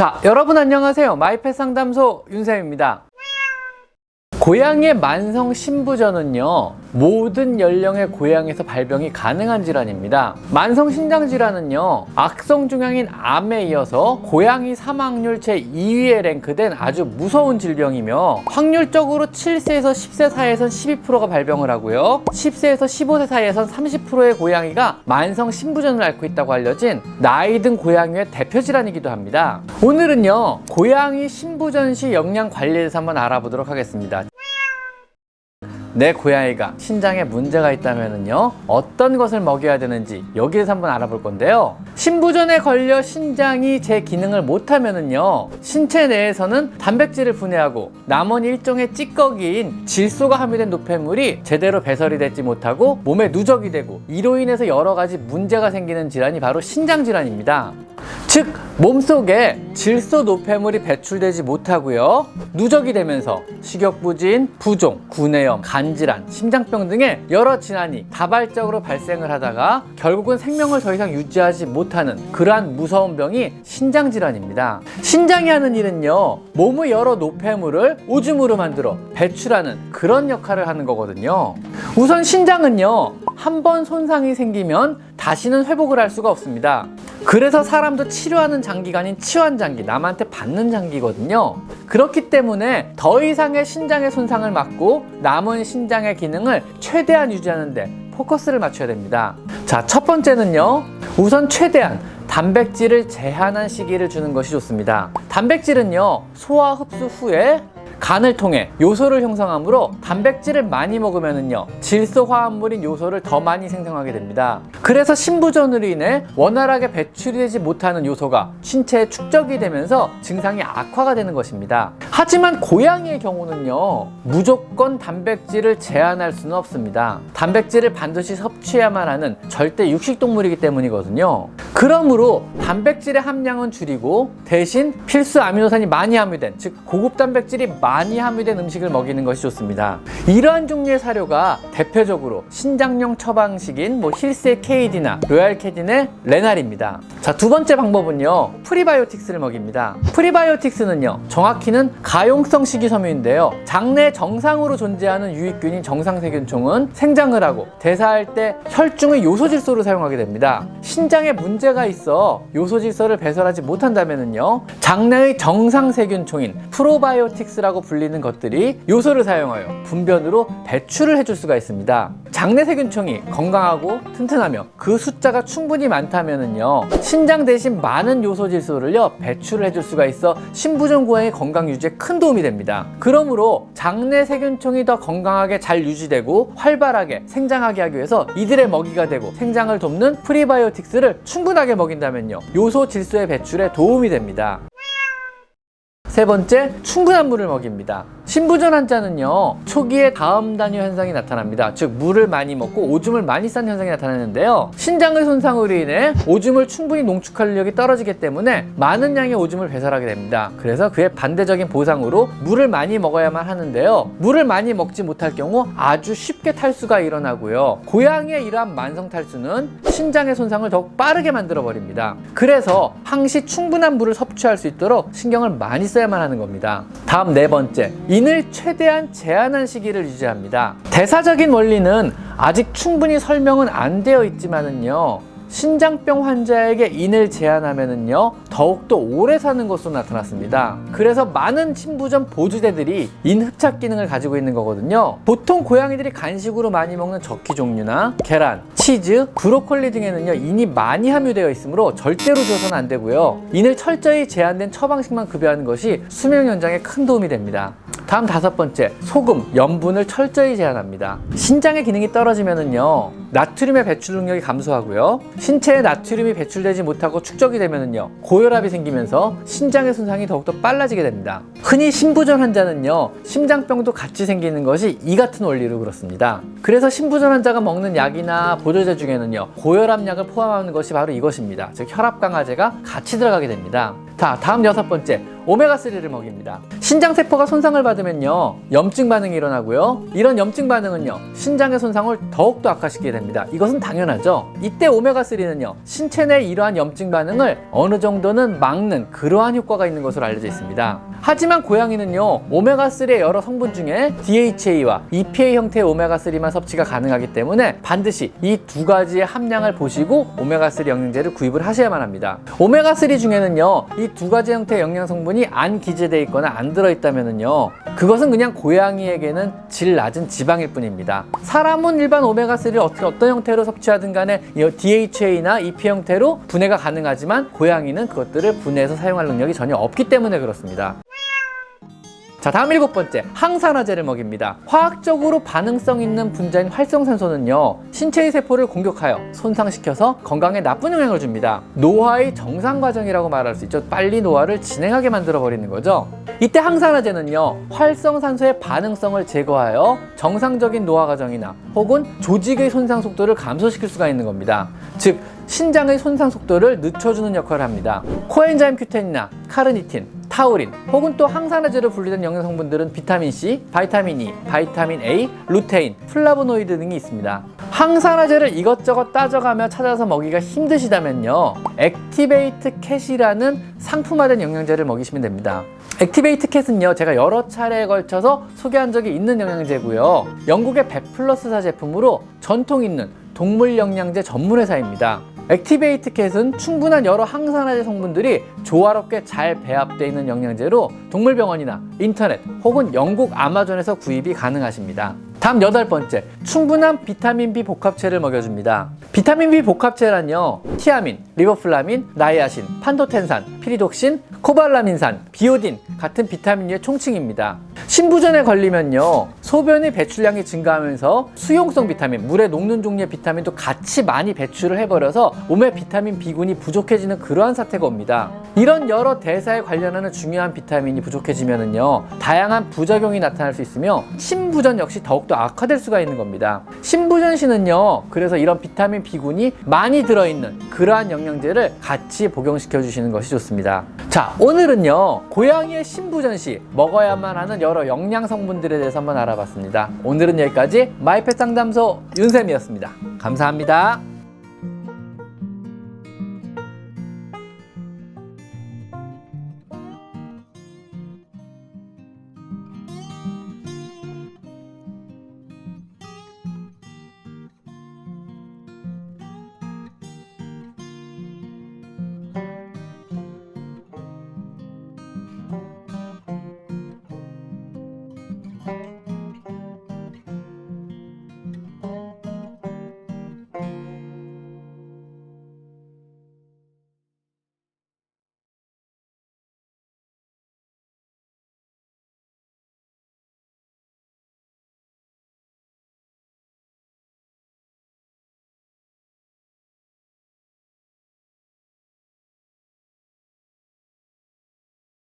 자, 여러분 안녕하세요. 마이펫 상담소 윤쌤입니다. 고양이의 만성 신부전은요, 모든 연령의 고양이에서 발병이 가능한 질환입니다. 만성 신장 질환은요, 악성 종양인 암에 이어서 고양이 사망률 제2위에 랭크된 아주 무서운 질병이며, 확률적으로 7세에서 10세 사이에선 12%가 발병을 하고요, 10세에서 15세 사이에선 30%의 고양이가 만성 신부전을 앓고 있다고 알려진 나이 든 고양이의 대표 질환이기도 합니다. 오늘은요, 고양이 신부전 시 영양 관리에 대해서 한번 알아보도록 하겠습니다. 내 고양이가 신장에 문제가 있다면요, 어떤 것을 먹여야 되는지 여기에서 한번 알아볼 건데요. 신부전에 걸려 신장이 제 기능을 못하면요, 신체 내에서는 단백질을 분해하고 남은 일종의 찌꺼기인 질소가 함유된 노폐물이 제대로 배설이 되지 못하고 몸에 누적이 되고, 이로 인해서 여러 가지 문제가 생기는 질환이 바로 신장 질환입니다. 즉, 몸속에 질소 노폐물이 배출되지 못하고요, 누적이 되면서 식욕부진, 부종, 구내염, 간질환, 심장병 등의 여러 질환이 다발적으로 발생을 하다가 결국은 생명을 더 이상 유지하지 못하는 그러한 무서운 병이 신장질환입니다. 신장이 하는 일은요, 몸의 여러 노폐물을 오줌으로 만들어 배출하는 그런 역할을 하는 거거든요. 우선 신장은요, 한번 손상이 생기면 다시는 회복을 할 수가 없습니다. 그래서 사람도 치료하는 장기가 아닌 치환장기, 남한테 받는 장기거든요. 그렇기 때문에 더 이상의 신장의 손상을 막고 남은 신장의 기능을 최대한 유지하는 데 포커스를 맞춰야 됩니다. 자, 첫 번째는요, 우선 최대한 단백질을 제한한 시기를 주는 것이 좋습니다. 단백질은요, 소화 흡수 후에 간을 통해 요소를 형성하므로 단백질을 많이 먹으면요, 질소 화합물인 요소를 더 많이 생성하게 됩니다. 그래서 신부전으로 인해 원활하게 배출이 되지 못하는 요소가 신체에 축적이 되면서 증상이 악화가 되는 것입니다. 하지만 고양이의 경우는요, 무조건 단백질을 제한할 수는 없습니다. 단백질을 반드시 섭취해야만 하는 절대 육식동물이기 때문이거든요. 그러므로 단백질의 함량은 줄이고 대신 필수 아미노산이 많이 함유된, 즉 고급 단백질이 많이 함유된 음식을 먹이는 것이 좋습니다. 이러한 종류의 사료가 대표적으로 신장용 처방식인 힐스의 KD나 로얄캐딘의 레날입니다. 자, 두 번째 방법은요, 프리바이오틱스를 먹입니다. 프리바이오틱스는요, 정확히는 가용성 식이섬유인데요, 장내 정상으로 존재하는 유익균인 정상세균총은 생장을 하고 대사할 때 혈중의 요소질소를 사용하게 됩니다. 신장에 문제가 있어 요소질소를 배설하지 못한다면요, 장내의 정상세균총인 프로바이오틱스라고 불리는 것들이 요소를 사용하여 분변으로 배출을 해줄 수가 있습니다. 장내 세균총이 건강하고 튼튼하며 그 숫자가 충분히 많다면요, 신장 대신 많은 요소질소를요 배출을 해줄 수가 있어 신부전 고양이 건강 유지에 큰 도움이 됩니다. 그러므로 장내 세균총이 더 건강하게 잘 유지되고 활발하게 생장하게 하기 위해서 이들의 먹이가 되고 생장을 돕는 프리바이오틱스를 충분하게 먹인다면요, 요소질소의 배출에 도움이 됩니다. 세 번째, 충분한 물을 먹입니다. 신부전 환자는요, 초기에 다음 단위 현상이 나타납니다. 즉, 물을 많이 먹고 오줌을 많이 싼 현상이 나타나는데요, 신장의 손상으로 인해 오줌을 충분히 농축할 능력이 떨어지기 때문에 많은 양의 오줌을 배설하게 됩니다. 그래서 그의 반대적인 보상으로 물을 많이 먹어야만 하는데요, 물을 많이 먹지 못할 경우 아주 쉽게 탈수가 일어나고요, 고양이의 이러한 만성 탈수는 신장의 손상을 더욱 빠르게 만들어 버립니다. 그래서 항시 충분한 물을 섭취할 수 있도록 신경을 많이 써야만 하는 겁니다. 다음 네 번째, 인을 최대한 제한한 시기를 유지합니다. 대사적인 원리는 아직 충분히 설명은 안 되어 있지만은요, 신장병 환자에게 인을 제한하면은요, 더욱더 오래 사는 것으로 나타났습니다. 그래서 많은 신부전 보조제들이 인 흡착 기능을 가지고 있는 거거든요. 보통 고양이들이 간식으로 많이 먹는 저키 종류나 계란, 치즈, 브로콜리 등에는요, 인이 많이 함유되어 있으므로 절대로 줘서는 안 되고요, 인을 철저히 제한된 처방식만 급여하는 것이 수명 연장에 큰 도움이 됩니다. 다음 다섯 번째, 소금, 염분을 철저히 제한합니다. 신장의 기능이 떨어지면은요, 나트륨의 배출 능력이 감소하고요, 신체에 나트륨이 배출되지 못하고 축적이 되면은요, 고혈압이 생기면서 신장의 손상이 더욱더 빨라지게 됩니다. 흔히 신부전 환자는요, 심장병도 같이 생기는 것이 이 같은 원리로 그렇습니다. 그래서 신부전 환자가 먹는 약이나 보조제 중에는요, 고혈압 약을 포함하는 것이 바로 이것입니다. 즉, 혈압 강화제가 같이 들어가게 됩니다. 다음 여섯 번째, 오메가3를 먹입니다. 신장세포가 손상을 받으면요, 염증 반응이 일어나고요. 이런 염증 반응은요, 신장의 손상을 더욱더 악화시키게 됩니다. 이것은 당연하죠. 이때 오메가3는요, 신체 내 이러한 염증 반응을 어느 정도는 막는 그러한 효과가 있는 것으로 알려져 있습니다. 하지만 고양이는요, 오메가3의 여러 성분 중에 DHA와 EPA 형태의 오메가3만 섭취가 가능하기 때문에 반드시 이 두 가지의 함량을 보시고 오메가3 영양제를 구입을 하셔야만 합니다. 오메가3 중에는요, 이 두 가지 형태의 영양 성분이 안 기재되어 있거나 안 들어있다면은요, 그것은 그냥 고양이에게는 질 낮은 지방일 뿐입니다. 사람은 일반 오메가3를 어떤 형태로 섭취하든 간에 DHA나 EPA 형태로 분해가 가능하지만 고양이는 그것들을 분해해서 사용할 능력이 전혀 없기 때문에 그렇습니다. 자, 다음 7번째, 항산화제를 먹입니다. 화학적으로 반응성 있는 분자인 활성산소는요, 신체의 세포를 공격하여 손상시켜서 건강에 나쁜 영향을 줍니다. 노화의 정상 과정이라고 말할 수 있죠. 빨리 노화를 진행하게 만들어 버리는 거죠. 이때 항산화제는요, 활성산소의 반응성을 제거하여 정상적인 노화 과정이나 혹은 조직의 손상 속도를 감소시킬 수가 있는 겁니다. 즉, 신장의 손상 속도를 늦춰주는 역할을 합니다. 코엔자임 Q10이나 카르니틴, 타우린, 혹은 또 항산화제로 분류된 영양 성분들은 비타민C, 바이타민 E, 바이타민 A, 루테인, 플라보노이드 등이 있습니다. 항산화제를 이것저것 따져가며 찾아서 먹기가 힘드시다면요, 액티베이트 캣이라는 상품화된 영양제를 먹이시면 됩니다. 액티베이트 캣은요, 제가 여러 차례에 걸쳐서 소개한 적이 있는 영양제고요, 영국의 베플러스사 제품으로 전통 있는 동물 영양제 전문 회사입니다. 액티베이트 캣은 충분한 여러 항산화제 성분들이 조화롭게 잘 배합되어 있는 영양제로 동물병원이나 인터넷 혹은 영국 아마존에서 구입이 가능하십니다. 다음 8번째, 충분한 비타민 B 복합체를 먹여줍니다. 비타민 B 복합체란요, 티아민, 리보플라민, 나이아신, 판도텐산, 피리독신, 코발라민산, 비오딘 같은 비타민류의 총칭입니다. 신부전에 걸리면요, 소변의 배출량이 증가하면서 수용성 비타민, 물에 녹는 종류의 비타민도 같이 많이 배출을 해버려서 몸에 비타민 B군이 부족해지는 그러한 사태가 옵니다. 이런 여러 대사에 관련하는 중요한 비타민이 부족해지면은요, 다양한 부작용이 나타날 수 있으며 신부전 역시 더욱더 악화될 수가 있는 겁니다. 신부전시는요, 그래서 이런 비타민 B군이 많이 들어있는 그러한 영양제를 같이 복용시켜 주시는 것이 좋습니다. 자, 오늘은요, 고양이의 신부전시 먹어야만 하는 여러 영양 성분들에 대해서 한번 알아봤습니다. 오늘은 여기까지 마이펫 상담소 윤쌤이었습니다. 감사합니다.